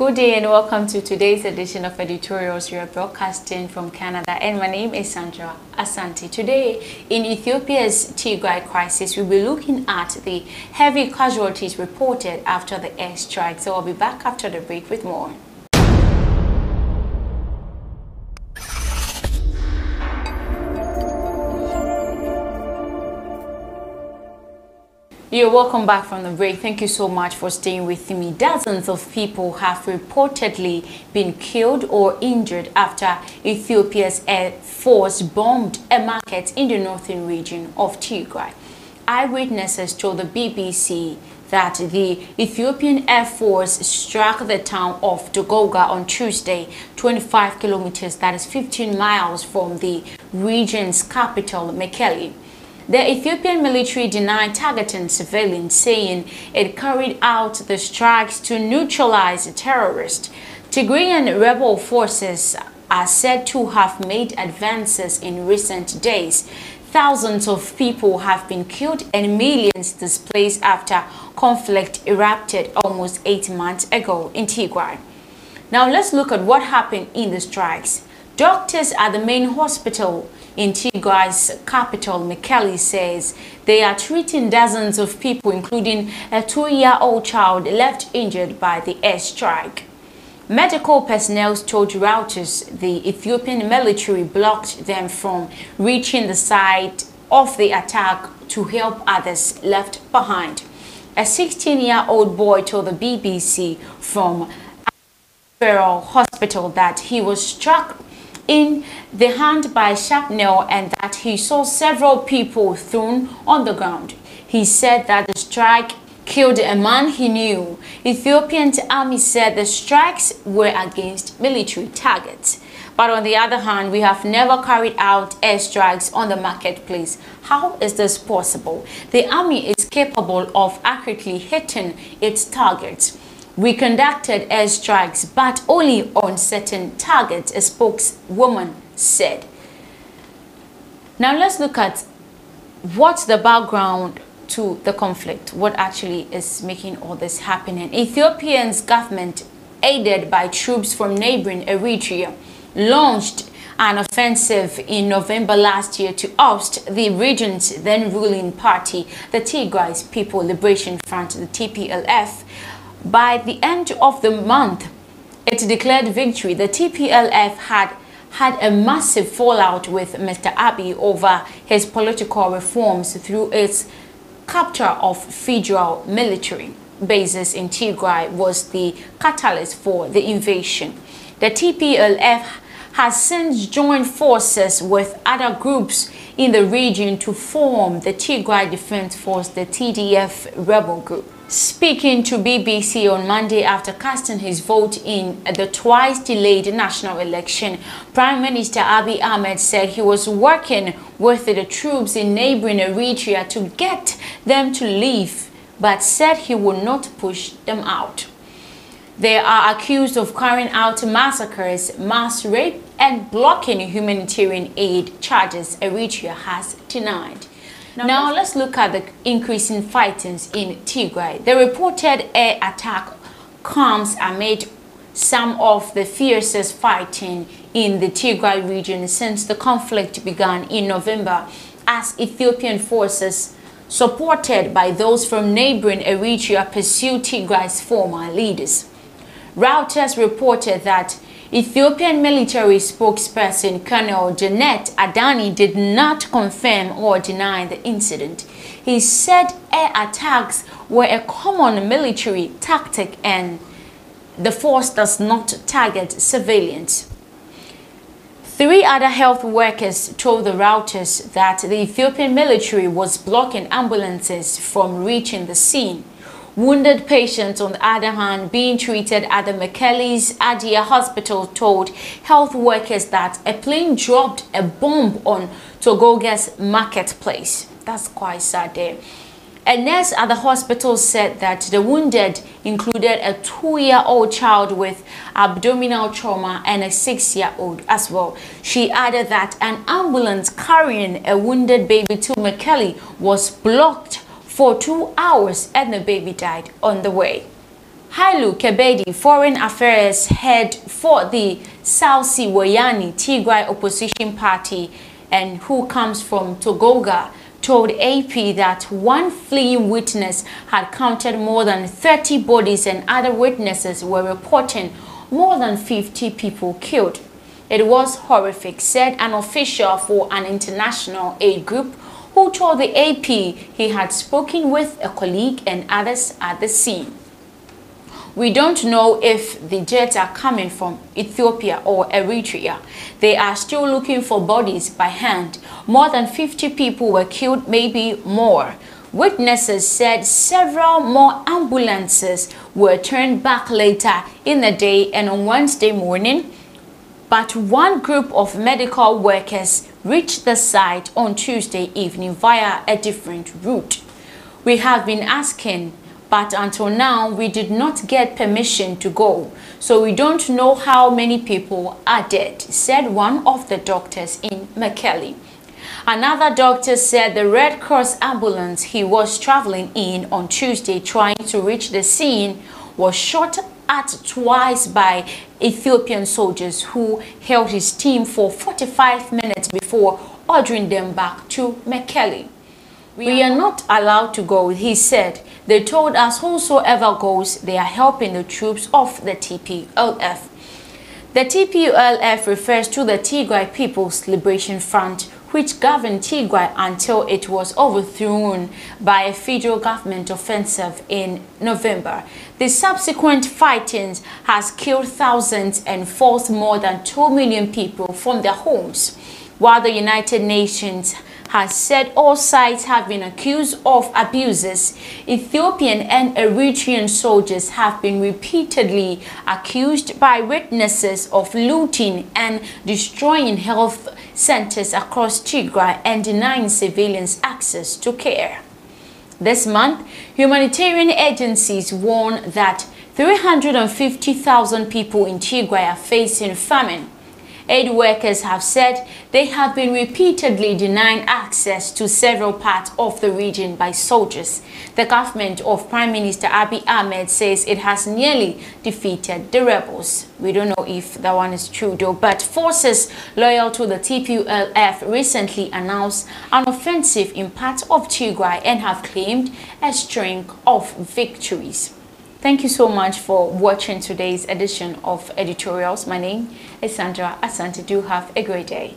Good day and welcome to today's edition of Editorials. We are broadcasting from Canada and my name is Sandra Asante. Today, in Ethiopia's Tigray crisis, we'll be looking at the heavy casualties reported after the airstrike. So I'll be back after the break with more. You're welcome back from the break. Thank you so much for staying with me. Dozens of people have reportedly been killed or injured after Ethiopia's Air Force bombed a market in the northern region of Tigray. Eyewitnesses told the BBC that the Ethiopian Air Force struck the town of Dogoga on Tuesday, 25 kilometers, that is 15 miles from the region's capital, Mekelle. The Ethiopian military denied targeting civilians, saying it carried out the strikes to neutralize the terrorists. Tigrayan rebel forces are said to have made advances in recent days. Thousands of people have been killed and millions displaced after conflict erupted almost 8 months ago in Tigray. Now let's look at what happened in the strikes. Doctors at the main hospital in Tigray's capital, Mekelle, says they are treating dozens of people, including a 2-year-old child left injured by the airstrike. Medical personnel told Reuters the Ethiopian military blocked them from reaching the site of the attack to help others left behind. A 16-year-old boy told the BBC from a hospital that he was struck in the hand by shrapnel and that he saw several people thrown on the ground. He said that the strike killed a man he knew. Ethiopian army said the strikes were against military targets. But on the other hand, we have never carried out airstrikes on the marketplace. How is this possible? The army is capable of accurately hitting its targets. We conducted airstrikes, but only on certain targets, a spokeswoman said. Now let's look at what's the background to the conflict, what actually is making all this happening. Ethiopia's government, aided by troops from neighboring Eritrea, launched an offensive in November last year to oust the region's then ruling party, the Tigray People Liberation Front, the TPLF. By the end of the month, it declared victory. The TPLF had a massive fallout with Mr. Abiy over his political reforms through its capture of federal military bases in Tigray was the catalyst for the invasion. The TPLF has since joined forces with other groups in the region to form the Tigray Defense Force, the TDF rebel group. Speaking to BBC on Monday after casting his vote in the twice-delayed national election, Prime Minister Abiy Ahmed said he was working with the troops in neighboring Eritrea to get them to leave, but said he would not push them out. They are accused of carrying out massacres, mass rape, and blocking humanitarian aid, charges Eritrea has denied. Now let's look at the increasing fightings in Tigray. The reported air attack comes amid some of the fiercest fighting in the Tigray region since the conflict began in November, as Ethiopian forces, supported by those from neighboring Eritrea, pursue Tigray's former leaders. Reuters reported that Ethiopian military spokesperson Colonel Janet Adani did not confirm or deny the incident. He said air attacks were a common military tactic and the force does not target civilians. 3 other health workers told the Reuters that the Ethiopian military was blocking ambulances from reaching the scene. Wounded patients, on the other hand, being treated at the Mekelle's Adia hospital told health workers that a plane dropped a bomb on Togoga's marketplace. That's quite sad there. A nurse at the hospital said that the wounded included a 2-year-old child with abdominal trauma and a 6-year-old as well. She added that an ambulance carrying a wounded baby to Mekelle was blocked for 2 hours and the baby died on the way. Hailu Kebede, Foreign Affairs head for the Salsi Wayani Tigray opposition party and who comes from Togoga, told AP that one fleeing witness had counted more than 30 bodies and other witnesses were reporting more than 50 people killed. It was horrific, said an official for an international aid group who told the AP he had spoken with a colleague and others at the scene. We don't know if the jets are coming from Ethiopia or Eritrea. They are still looking for bodies by hand. More than 50 people were killed, maybe more. Witnesses said several more ambulances were turned back later in the day and on Wednesday morning, but one group of medical workers reached the site on Tuesday evening via a different route. We have been asking, but until now, we did not get permission to go, so we don't know how many people are dead, said one of the doctors in Mekelle. Another doctor said the Red Cross ambulance he was traveling in on Tuesday trying to reach the scene was shot at twice by Ethiopian soldiers who held his team for 45 minutes before ordering them back to Mekelle. We are not allowed to go, he said. They told us whosoever goes, they are helping the troops of the TPLF. The TPLF refers to the Tigray People's Liberation Front, which governed Tigray until it was overthrown by a federal government offensive in November. The subsequent fighting has killed thousands and forced more than 2 million people from their homes, while the United Nations has said all sides have been accused of abuses. Ethiopian and Eritrean soldiers have been repeatedly accused by witnesses of looting and destroying health centers across Tigray and denying civilians access to care. This month, humanitarian agencies warn that 350,000 people in Tigray are facing famine. Aid workers have said they have been repeatedly denying access to several parts of the region by soldiers. The government of Prime Minister Abiy Ahmed says it has nearly defeated the rebels. We don't know if that one is true though, but forces loyal to the TPLF recently announced an offensive in parts of Tigray and have claimed a string of victories. Thank you so much for watching today's edition of editorials. My name is Sandra Asante. Do have a great day.